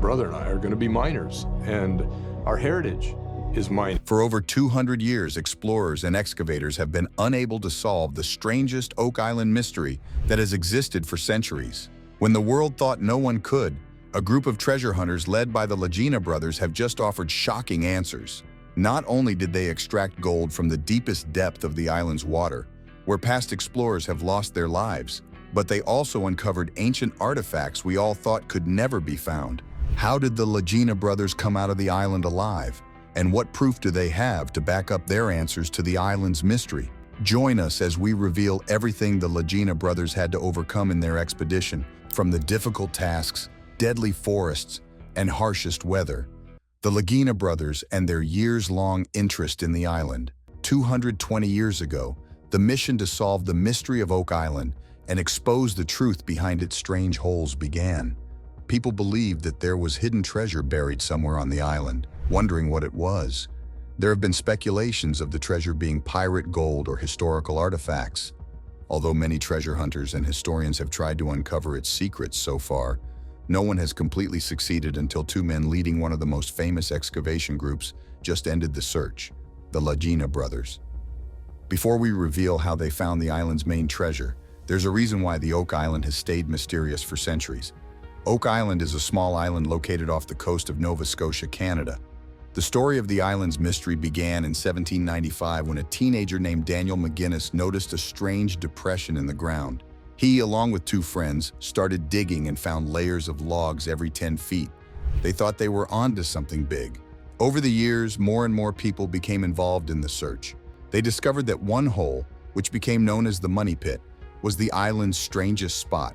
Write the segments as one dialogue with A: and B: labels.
A: brother and I are going to be miners, and our heritage is mining.
B: For over 200 years, explorers and excavators have been unable to solve the strangest Oak Island mystery that has existed for centuries. When the world thought no one could, a group of treasure hunters led by the Lagina brothers have just offered shocking answers. Not only did they extract gold from the deepest depth of the island's water, where past explorers have lost their lives, but they also uncovered ancient artifacts we all thought could never be found. How did the Lagina brothers come out of the island alive? And what proof do they have to back up their answers to the island's mystery? Join us as we reveal everything the Lagina brothers had to overcome in their expedition, from the difficult tasks, deadly forests, and harshest weather. The Lagina brothers and their years-long interest in the island. 220 years ago, the mission to solve the mystery of Oak Island and expose the truth behind its strange holes began. People believed that there was hidden treasure buried somewhere on the island, wondering what it was. There have been speculations of the treasure being pirate gold or historical artifacts. Although many treasure hunters and historians have tried to uncover its secrets so far, no one has completely succeeded until two men leading one of the most famous excavation groups just ended the search, the Lagina brothers. Before we reveal how they found the island's main treasure, there's a reason why the Oak Island has stayed mysterious for centuries. Oak Island is a small island located off the coast of Nova Scotia, Canada. The story of the island's mystery began in 1795 when a teenager named Daniel McGinnis noticed a strange depression in the ground. He, along with two friends, started digging and found layers of logs every 10 feet. They thought they were onto something big. Over the years, more and more people became involved in the search. They discovered that one hole, which became known as the Money Pit, was the island's strangest spot.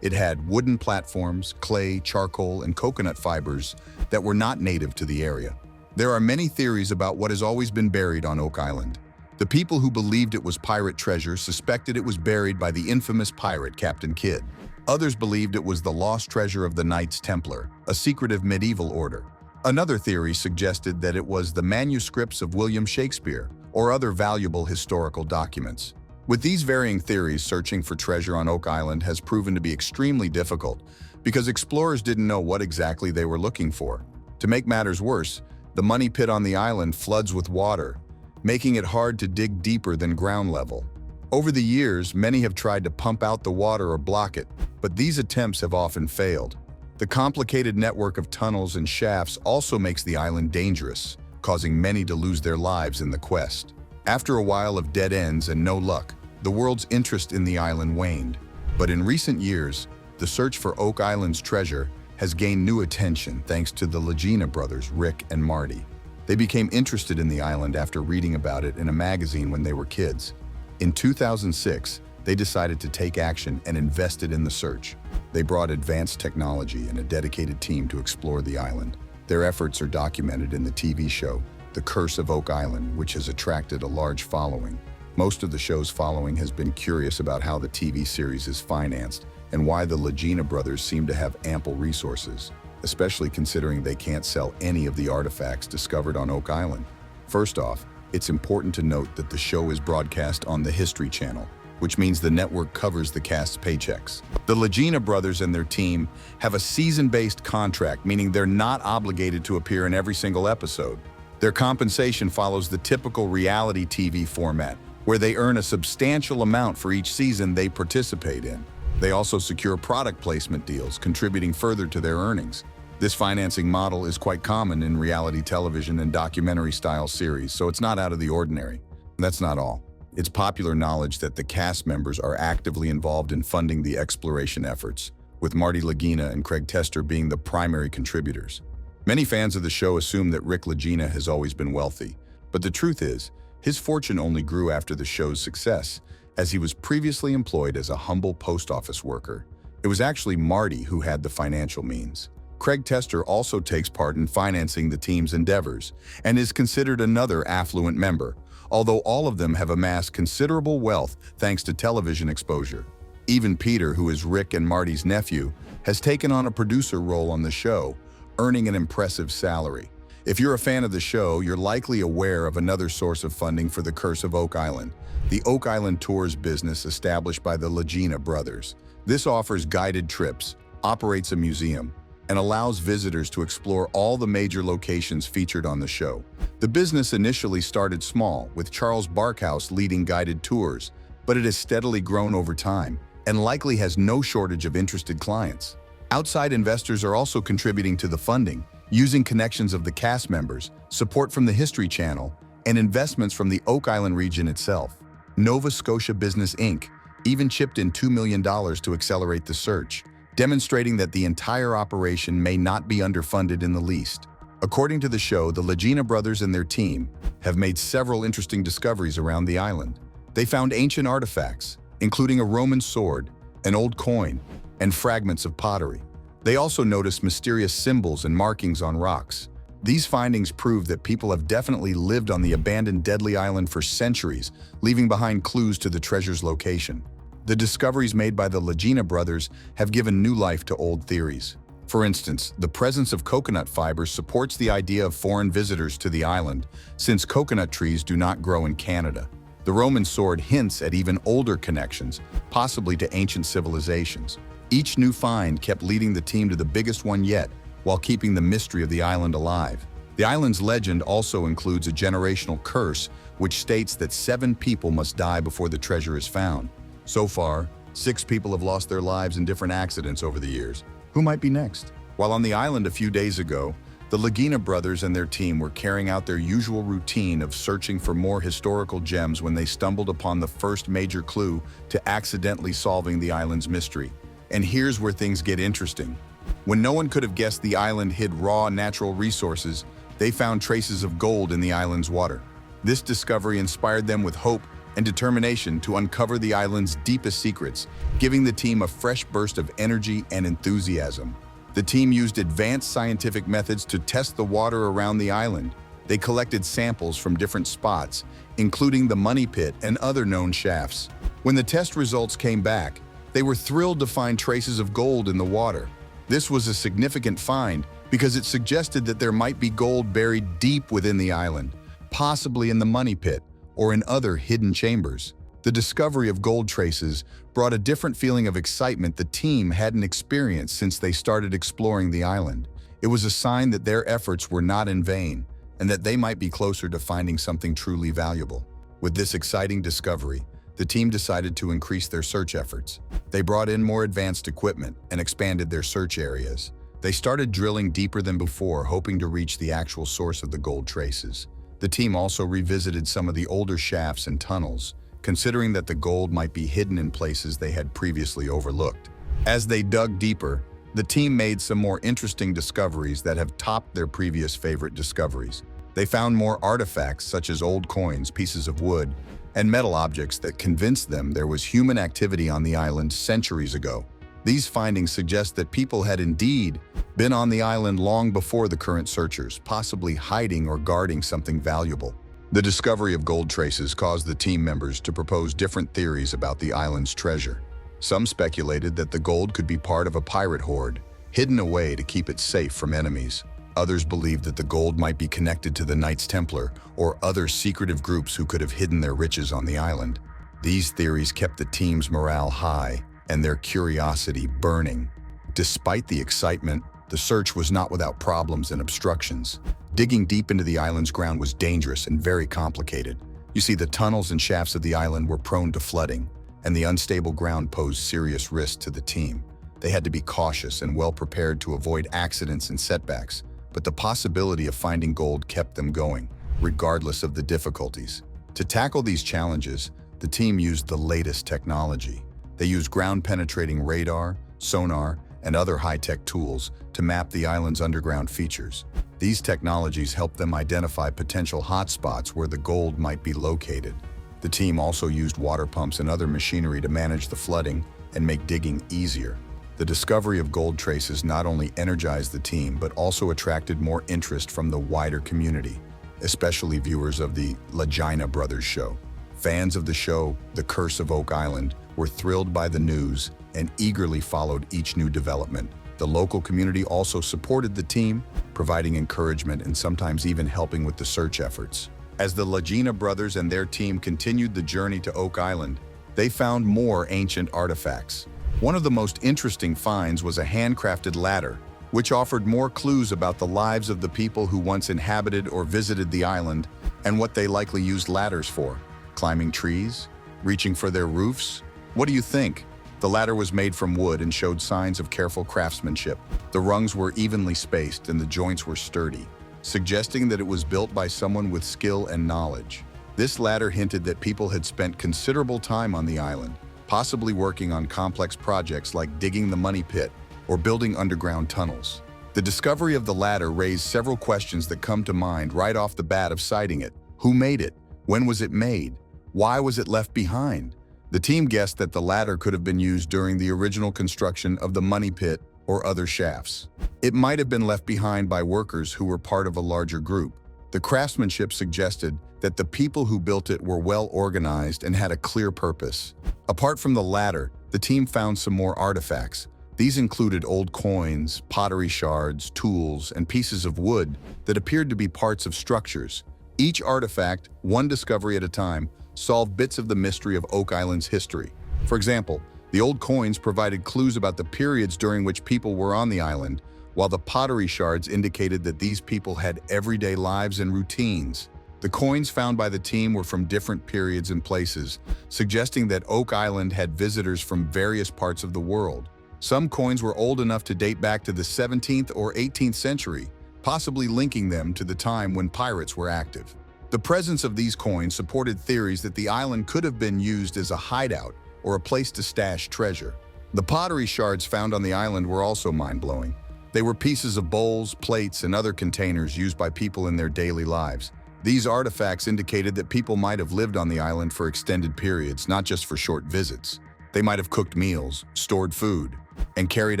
B: It had wooden platforms, clay, charcoal, and coconut fibers that were not native to the area. There are many theories about what has always been buried on Oak Island. The people who believed it was pirate treasure suspected it was buried by the infamous pirate Captain Kidd. Others believed it was the lost treasure of the Knights Templar, a secretive medieval order. Another theory suggested that it was the manuscripts of William Shakespeare or other valuable historical documents. With these varying theories, searching for treasure on Oak Island has proven to be extremely difficult because explorers didn't know what exactly they were looking for. To make matters worse, the Money Pit on the island floods with water, making it hard to dig deeper than ground level. Over the years, many have tried to pump out the water or block it, but these attempts have often failed. The complicated network of tunnels and shafts also makes the island dangerous, causing many to lose their lives in the quest. After a while of dead ends and no luck, the world's interest in the island waned. But in recent years, the search for Oak Island's treasure has gained new attention thanks to the Lagina brothers, Rick and Marty. They became interested in the island after reading about it in a magazine when they were kids. In 2006, they decided to take action and invested in the search. They brought advanced technology and a dedicated team to explore the island. Their efforts are documented in the TV show, The Curse of Oak Island, which has attracted a large following. Most of the show's following has been curious about how the TV series is financed and why the Lagina brothers seem to have ample resources, especially considering they can't sell any of the artifacts discovered on Oak Island. First off, it's important to note that the show is broadcast on the History Channel, which means the network covers the cast's paychecks. The Lagina brothers and their team have a season-based contract, meaning they're not obligated to appear in every single episode. Their compensation follows the typical reality TV format, where they earn a substantial amount for each season they participate in. They also secure product placement deals, contributing further to their earnings. This financing model is quite common in reality television and documentary-style series, so it's not out of the ordinary. That's not all. It's popular knowledge that the cast members are actively involved in funding the exploration efforts, with Marty Lagina and Craig Tester being the primary contributors. Many fans of the show assume that Rick Lagina has always been wealthy, but the truth is, his fortune only grew after the show's success, as he was previously employed as a humble post office worker. It was actually Marty who had the financial means. Craig Tester also takes part in financing the team's endeavors and is considered another affluent member, although all of them have amassed considerable wealth thanks to television exposure. Even Peter, who is Rick and Marty's nephew, has taken on a producer role on the show, earning an impressive salary. If you're a fan of the show, you're likely aware of another source of funding for The Curse of Oak Island, the Oak Island Tours business established by the Lagina brothers. This offers guided trips, operates a museum, and allows visitors to explore all the major locations featured on the show. The business initially started small, with Charles Barkhouse leading guided tours, but it has steadily grown over time and likely has no shortage of interested clients. Outside investors are also contributing to the funding, using connections of the cast members, support from the History Channel, and investments from the Oak Island region itself. Nova Scotia Business Inc. even chipped in $2 million to accelerate the search, demonstrating that the entire operation may not be underfunded in the least. According to the show, the Lagina brothers and their team have made several interesting discoveries around the island. They found ancient artifacts, including a Roman sword, an old coin, and fragments of pottery. They also noticed mysterious symbols and markings on rocks. These findings prove that people have definitely lived on the abandoned deadly island for centuries, leaving behind clues to the treasure's location. The discoveries made by the Lagina brothers have given new life to old theories. For instance, the presence of coconut fibers supports the idea of foreign visitors to the island, since coconut trees do not grow in Canada. The Roman sword hints at even older connections, possibly to ancient civilizations. Each new find kept leading the team to the biggest one yet, while keeping the mystery of the island alive. The island's legend also includes a generational curse, which states that 7 people must die before the treasure is found. So far, 6 people have lost their lives in different accidents over the years. Who might be next? While on the island a few days ago, the Lagina brothers and their team were carrying out their usual routine of searching for more historical gems when they stumbled upon the first major clue to accidentally solving the island's mystery. And here's where things get interesting. When no one could have guessed the island hid raw natural resources, they found traces of gold in the island's water. This discovery inspired them with hope and determination to uncover the island's deepest secrets, giving the team a fresh burst of energy and enthusiasm. The team used advanced scientific methods to test the water around the island. They collected samples from different spots, including the money pit and other known shafts. When the test results came back, they were thrilled to find traces of gold in the water. This was a significant find because it suggested that there might be gold buried deep within the island, possibly in the money pit or in other hidden chambers. The discovery of gold traces brought a different feeling of excitement the team hadn't experienced since they started exploring the island. It was a sign that their efforts were not in vain and that they might be closer to finding something truly valuable. With this exciting discovery, the team decided to increase their search efforts. They brought in more advanced equipment and expanded their search areas. They started drilling deeper than before, hoping to reach the actual source of the gold traces. The team also revisited some of the older shafts and tunnels, considering that the gold might be hidden in places they had previously overlooked. As they dug deeper, the team made some more interesting discoveries that have topped their previous favorite discoveries. They found more artifacts such as old coins, pieces of wood, and metal objects that convinced them there was human activity on the island centuries ago. These findings suggest that people had indeed been on the island long before the current searchers, possibly hiding or guarding something valuable. The discovery of gold traces caused the team members to propose different theories about the island's treasure. Some speculated that the gold could be part of a pirate horde, hidden away to keep it safe from enemies. Others believed that the gold might be connected to the Knights Templar or other secretive groups who could have hidden their riches on the island. These theories kept the team's morale high and their curiosity burning. Despite the excitement, the search was not without problems and obstructions. Digging deep into the island's ground was dangerous and very complicated. You see, the tunnels and shafts of the island were prone to flooding, and the unstable ground posed serious risks to the team. They had to be cautious and well prepared to avoid accidents and setbacks, but the possibility of finding gold kept them going, regardless of the difficulties. To tackle these challenges, the team used the latest technology. They used ground-penetrating radar, sonar, and other high-tech tools to map the island's underground features. These technologies helped them identify potential hotspots where the gold might be located. The team also used water pumps and other machinery to manage the flooding and make digging easier. The discovery of gold traces not only energized the team, but also attracted more interest from the wider community, especially viewers of the Lagina brothers show. Fans of the show, The Curse of Oak Island, were thrilled by the news and eagerly followed each new development. The local community also supported the team, providing encouragement and sometimes even helping with the search efforts. As the Lagina brothers and their team continued the journey to Oak Island, they found more ancient artifacts. One of the most interesting finds was a handcrafted ladder, which offered more clues about the lives of the people who once inhabited or visited the island and what they likely used ladders for. Climbing trees? Reaching for their roofs? What do you think? The ladder was made from wood and showed signs of careful craftsmanship. The rungs were evenly spaced and the joints were sturdy, suggesting that it was built by someone with skill and knowledge. This ladder hinted that people had spent considerable time on the island, possibly working on complex projects like digging the money pit or building underground tunnels. The discovery of the ladder raised several questions that come to mind right off the bat of sighting it. Who made it? When was it made? Why was it left behind? The team guessed that the ladder could have been used during the original construction of the money pit or other shafts. It might have been left behind by workers who were part of a larger group. The craftsmanship suggested that the people who built it were well organized and had a clear purpose. Apart from the ladder, the team found some more artifacts. These included old coins, pottery shards, tools, and pieces of wood that appeared to be parts of structures. Each artifact, one discovery at a time, solved bits of the mystery of Oak Island's history. For example, the old coins provided clues about the periods during which people were on the island, while the pottery shards indicated that these people had everyday lives and routines. The coins found by the team were from different periods and places, suggesting that Oak Island had visitors from various parts of the world. Some coins were old enough to date back to the 17th or 18th century, possibly linking them to the time when pirates were active. The presence of these coins supported theories that the island could have been used as a hideout or a place to stash treasure. The pottery shards found on the island were also mind-blowing. They were pieces of bowls, plates, and other containers used by people in their daily lives. These artifacts indicated that people might have lived on the island for extended periods, not just for short visits. They might have cooked meals, stored food, and carried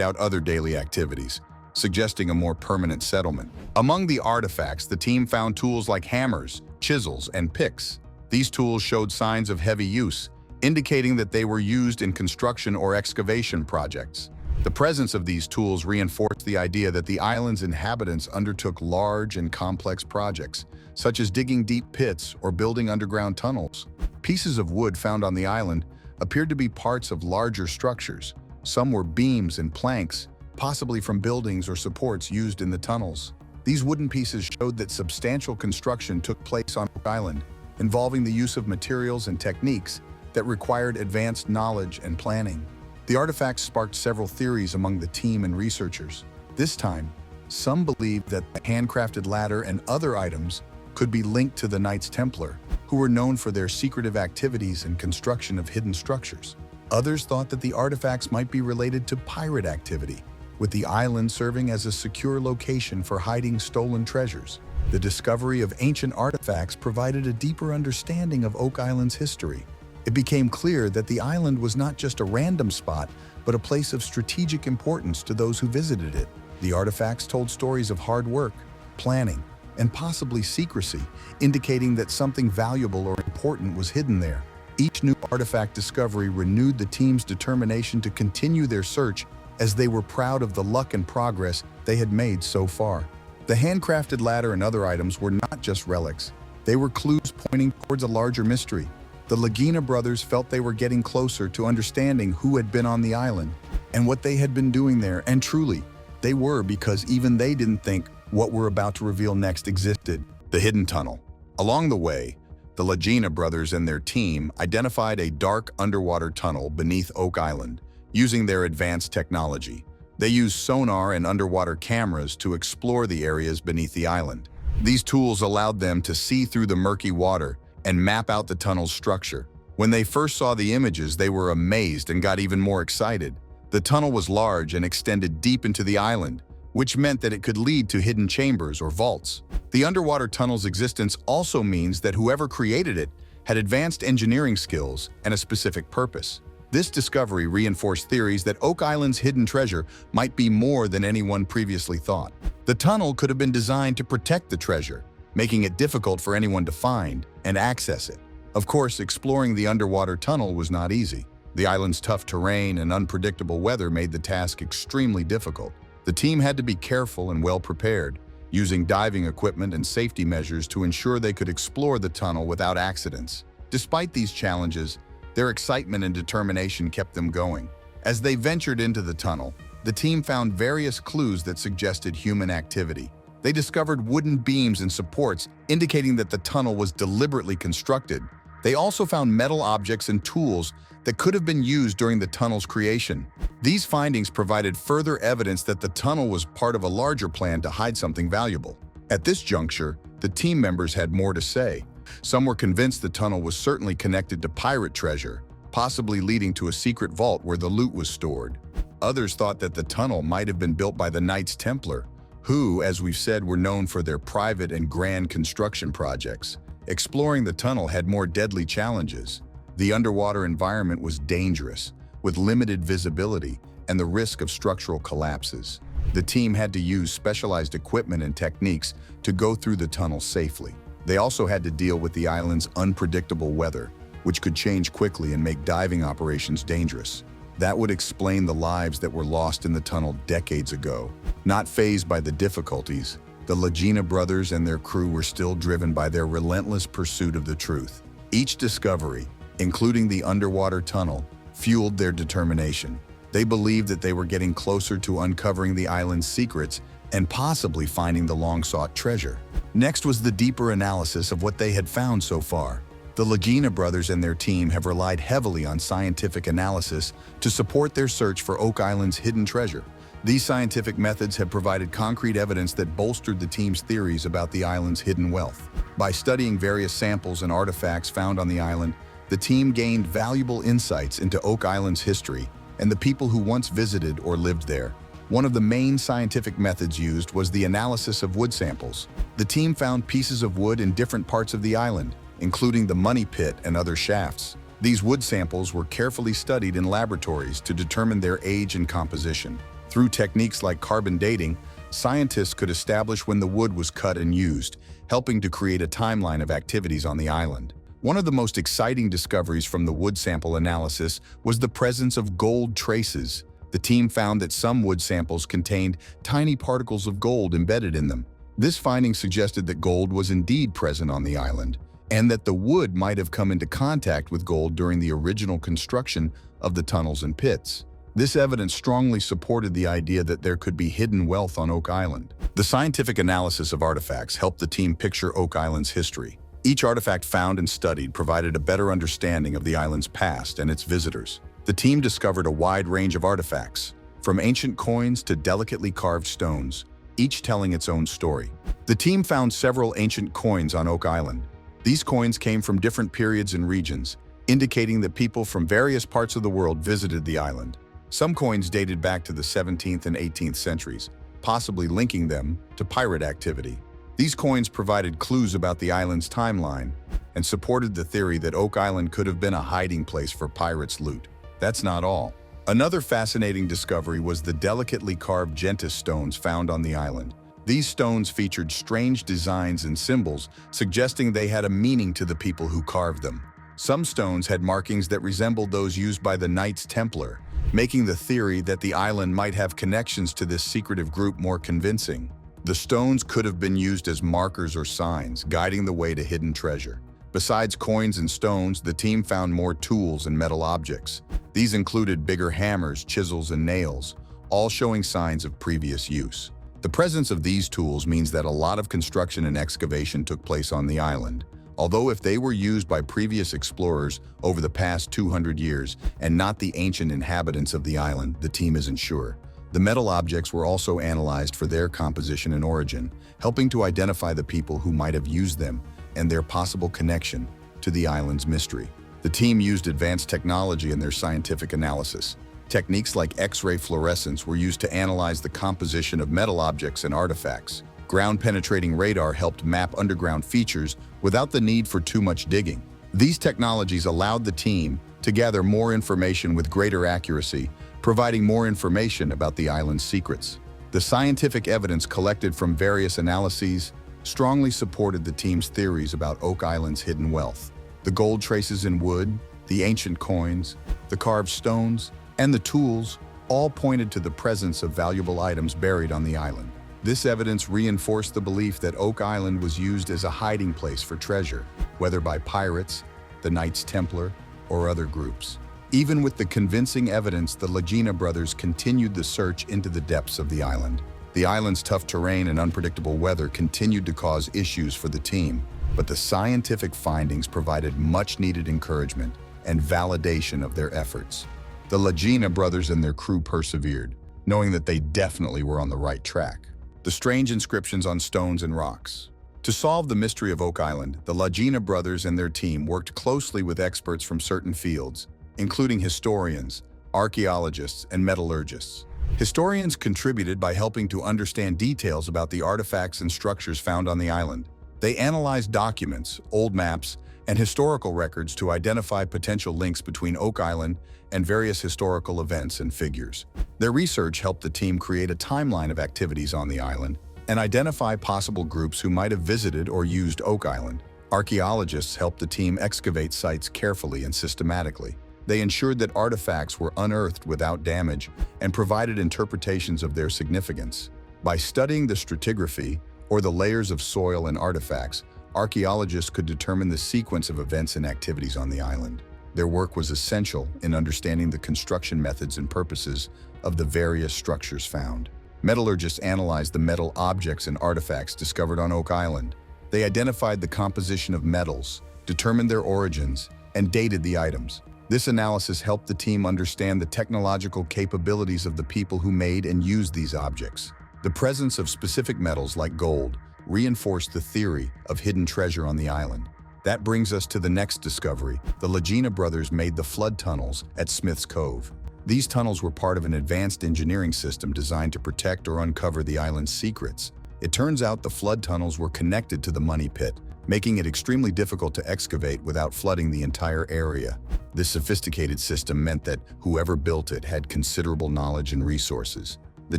B: out other daily activities, suggesting a more permanent settlement. Among the artifacts, the team found tools like hammers, chisels, and picks. These tools showed signs of heavy use, indicating that they were used in construction or excavation projects. The presence of these tools reinforced the idea that the island's inhabitants undertook large and complex projects, such as digging deep pits or building underground tunnels. Pieces of wood found on the island appeared to be parts of larger structures. Some were beams and planks, possibly from buildings or supports used in the tunnels. These wooden pieces showed that substantial construction took place on Oak Island, involving the use of materials and techniques that required advanced knowledge and planning. The artifacts sparked several theories among the team and researchers. This time, some believed that the handcrafted ladder and other items could be linked to the Knights Templar, who were known for their secretive activities and construction of hidden structures. Others thought that the artifacts might be related to pirate activity, with the island serving as a secure location for hiding stolen treasures. The discovery of ancient artifacts provided a deeper understanding of Oak Island's history. It became clear that the island was not just a random spot, but a place of strategic importance to those who visited it. The artifacts told stories of hard work, planning, and possibly secrecy, indicating that something valuable or important was hidden there. Each new artifact discovery renewed the team's determination to continue their search, as they were proud of the luck and progress they had made so far. The handcrafted ladder and other items were not just relics. They were clues pointing towards a larger mystery. The Lagina brothers felt they were getting closer to understanding who had been on the island and what they had been doing there, and truly, they were, because even they didn't think what we're about to reveal next existed. The hidden tunnel. Along the way, the Lagina brothers and their team identified a dark underwater tunnel beneath Oak Island, using their advanced technology. They used sonar and underwater cameras to explore the areas beneath the island. These tools allowed them to see through the murky water and map out the tunnel's structure. When they first saw the images, they were amazed and got even more excited. The tunnel was large and extended deep into the island, which meant that it could lead to hidden chambers or vaults. The underwater tunnel's existence also means that whoever created it had advanced engineering skills and a specific purpose. This discovery reinforced theories that Oak Island's hidden treasure might be more than anyone previously thought. The tunnel could have been designed to protect the treasure, making it difficult for anyone to find and access it. Of course, exploring the underwater tunnel was not easy. The island's tough terrain and unpredictable weather made the task extremely difficult. The team had to be careful and well prepared, using diving equipment and safety measures to ensure they could explore the tunnel without accidents. Despite these challenges, their excitement and determination kept them going. As they ventured into the tunnel, the team found various clues that suggested human activity. They discovered wooden beams and supports, indicating that the tunnel was deliberately constructed. They also found metal objects and tools that could have been used during the tunnel's creation. These findings provided further evidence that the tunnel was part of a larger plan to hide something valuable. At this juncture, the team members had more to say. Some were convinced the tunnel was certainly connected to pirate treasure, possibly leading to a secret vault where the loot was stored. Others thought that the tunnel might have been built by the Knights Templar, who, as we've said, were known for their private and grand construction projects. Exploring the tunnel had more deadly challenges. The underwater environment was dangerous, with limited visibility and the risk of structural collapses. The team had to use specialized equipment and techniques to go through the tunnel safely. They also had to deal with the island's unpredictable weather, which could change quickly and make diving operations dangerous. That would explain the lives that were lost in the tunnel decades ago. Not fazed by the difficulties, the Lagina brothers and their crew were still driven by their relentless pursuit of the truth. Each discovery, including the underwater tunnel, fueled their determination. They believed that they were getting closer to uncovering the island's secrets and possibly finding the long-sought treasure. Next was the deeper analysis of what they had found so far. The Lagina brothers and their team have relied heavily on scientific analysis to support their search for Oak Island's hidden treasure. These scientific methods have provided concrete evidence that bolstered the team's theories about the island's hidden wealth. By studying various samples and artifacts found on the island, the team gained valuable insights into Oak Island's history and the people who once visited or lived there. One of the main scientific methods used was the analysis of wood samples. The team found pieces of wood in different parts of the island, including the money pit and other shafts. These wood samples were carefully studied in laboratories to determine their age and composition. Through techniques like carbon dating, scientists could establish when the wood was cut and used, helping to create a timeline of activities on the island. One of the most exciting discoveries from the wood sample analysis was the presence of gold traces. The team found that some wood samples contained tiny particles of gold embedded in them. This finding suggested that gold was indeed present on the island, and that the wood might have come into contact with gold during the original construction of the tunnels and pits. This evidence strongly supported the idea that there could be hidden wealth on Oak Island. The scientific analysis of artifacts helped the team picture Oak Island's history. Each artifact found and studied provided a better understanding of the island's past and its visitors. The team discovered a wide range of artifacts, from ancient coins to delicately carved stones, each telling its own story. The team found several ancient coins on Oak Island. These coins came from different periods and regions, indicating that people from various parts of the world visited the island. Some coins dated back to the 17th and 18th centuries, possibly linking them to pirate activity. These coins provided clues about the island's timeline and supported the theory that Oak Island could have been a hiding place for pirates' loot. That's not all. Another fascinating discovery was the delicately carved gentis stones found on the island. These stones featured strange designs and symbols, suggesting they had a meaning to the people who carved them. Some stones had markings that resembled those used by the Knights Templar, making the theory that the island might have connections to this secretive group more convincing. The stones could have been used as markers or signs, guiding the way to hidden treasure. Besides coins and stones, the team found more tools and metal objects. These included bigger hammers, chisels, and nails, all showing signs of previous use. The presence of these tools means that a lot of construction and excavation took place on the island. Although if they were used by previous explorers over the past 200 years and not the ancient inhabitants of the island, the team isn't sure. The metal objects were also analyzed for their composition and origin, helping to identify the people who might have used them and their possible connection to the island's mystery. The team used advanced technology in their scientific analysis. Techniques like X-ray fluorescence were used to analyze the composition of metal objects and artifacts. Ground-penetrating radar helped map underground features without the need for too much digging. These technologies allowed the team to gather more information with greater accuracy, providing more information about the island's secrets. The scientific evidence collected from various analyses strongly supported the team's theories about Oak Island's hidden wealth. The gold traces in wood, the ancient coins, the carved stones, and the tools all pointed to the presence of valuable items buried on the island. This evidence reinforced the belief that Oak Island was used as a hiding place for treasure, whether by pirates, the Knights Templar, or other groups. Even with the convincing evidence, the Lagina brothers continued the search into the depths of the island. The island's tough terrain and unpredictable weather continued to cause issues for the team, but the scientific findings provided much-needed encouragement and validation of their efforts. The Lagina brothers and their crew persevered, knowing that they definitely were on the right track. The strange inscriptions on stones and rocks. To solve the mystery of Oak Island, the Lagina brothers and their team worked closely with experts from certain fields, including historians, archaeologists, and metallurgists. Historians contributed by helping to understand details about the artifacts and structures found on the island. They analyzed documents, old maps, and historical records to identify potential links between Oak Island and various historical events and figures. Their research helped the team create a timeline of activities on the island and identify possible groups who might have visited or used Oak Island. Archaeologists helped the team excavate sites carefully and systematically. They ensured that artifacts were unearthed without damage and provided interpretations of their significance. By studying the stratigraphy, or the layers of soil and artifacts, archaeologists could determine the sequence of events and activities on the island. Their work was essential in understanding the construction methods and purposes of the various structures found. Metallurgists analyzed the metal objects and artifacts discovered on Oak Island. They identified the composition of metals, determined their origins, and dated the items. This analysis helped the team understand the technological capabilities of the people who made and used these objects. The presence of specific metals like gold reinforced the theory of hidden treasure on the island. That brings us to the next discovery. The Lagina brothers made the flood tunnels at Smith's Cove. These tunnels were part of an advanced engineering system designed to protect or uncover the island's secrets. It turns out the flood tunnels were connected to the money pit, making it extremely difficult to excavate without flooding the entire area. This sophisticated system meant that whoever built it had considerable knowledge and resources. The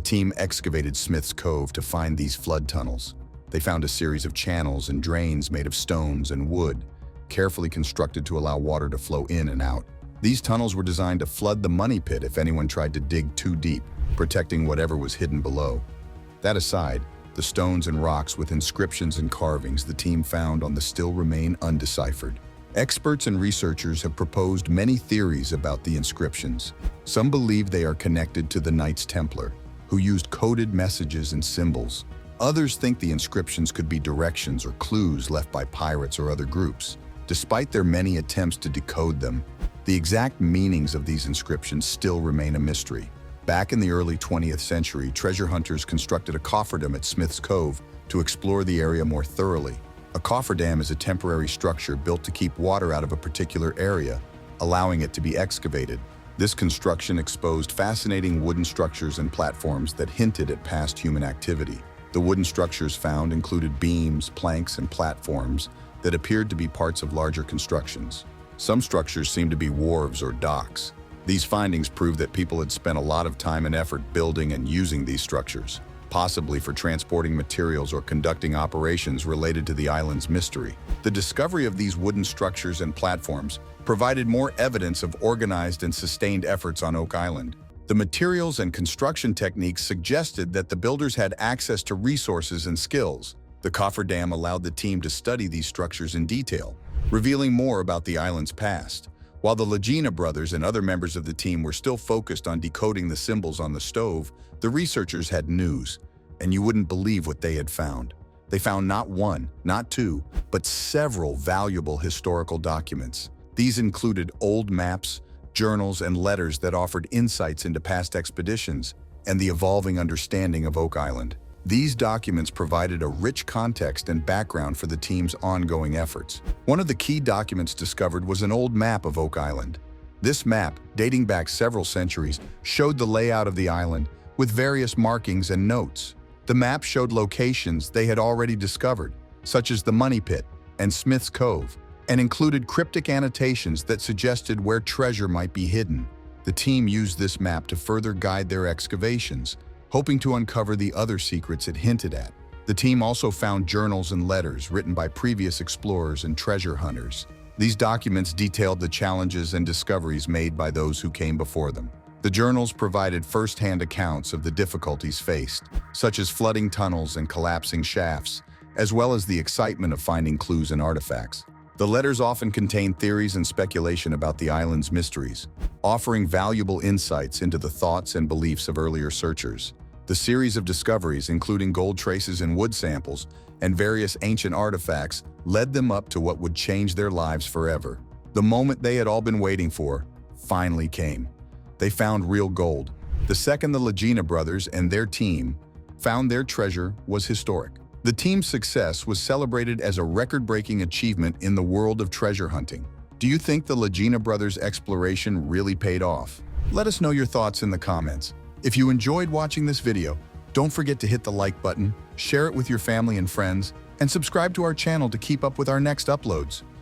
B: team excavated Smith's Cove to find these flood tunnels. They found a series of channels and drains made of stones and wood, carefully constructed to allow water to flow in and out. These tunnels were designed to flood the money pit if anyone tried to dig too deep, protecting whatever was hidden below. That aside, the stones and rocks with inscriptions and carvings the team found on the still remain undeciphered. Experts and researchers have proposed many theories about the inscriptions. Some believe they are connected to the Knights Templar, who used coded messages and symbols. Others think the inscriptions could be directions or clues left by pirates or other groups. Despite their many attempts to decode them, the exact meanings of these inscriptions still remain a mystery. Back in the early 20th century, treasure hunters constructed a cofferdam at Smith's Cove to explore the area more thoroughly. A cofferdam is a temporary structure built to keep water out of a particular area, allowing it to be excavated. This construction exposed fascinating wooden structures and platforms that hinted at past human activity. The wooden structures found included beams, planks, and platforms that appeared to be parts of larger constructions. Some structures seemed to be wharves or docks. These findings prove that people had spent a lot of time and effort building and using these structures, possibly for transporting materials or conducting operations related to the island's mystery. The discovery of these wooden structures and platforms provided more evidence of organized and sustained efforts on Oak Island. The materials and construction techniques suggested that the builders had access to resources and skills. The cofferdam allowed the team to study these structures in detail, revealing more about the island's past. While the Lagina brothers and other members of the team were still focused on decoding the symbols on the stove, the researchers had news, and you wouldn't believe what they had found. They found not one, not two, but several valuable historical documents. These included old maps, journals, and letters that offered insights into past expeditions and the evolving understanding of Oak Island. These documents provided a rich context and background for the team's ongoing efforts. One of the key documents discovered was an old map of Oak Island. This map, dating back several centuries, showed the layout of the island with various markings and notes. The map showed locations they had already discovered, such as the Money Pit and Smith's Cove, and included cryptic annotations that suggested where treasure might be hidden. The team used this map to further guide their excavations, hoping to uncover the other secrets it hinted at. The team also found journals and letters written by previous explorers and treasure hunters. These documents detailed the challenges and discoveries made by those who came before them. The journals provided first-hand accounts of the difficulties faced, such as flooding tunnels and collapsing shafts, as well as the excitement of finding clues and artifacts. The letters often contain theories and speculation about the island's mysteries, offering valuable insights into the thoughts and beliefs of earlier searchers. The series of discoveries, including gold traces and wood samples, and various ancient artifacts, led them up to what would change their lives forever. The moment they had all been waiting for finally came. They found real gold. The second the Lagina brothers and their team found their treasure was historic. The team's success was celebrated as a record-breaking achievement in the world of treasure hunting. Do you think the Lagina brothers' exploration really paid off? Let us know your thoughts in the comments. If you enjoyed watching this video, don't forget to hit the like button, share it with your family and friends, and subscribe to our channel to keep up with our next uploads.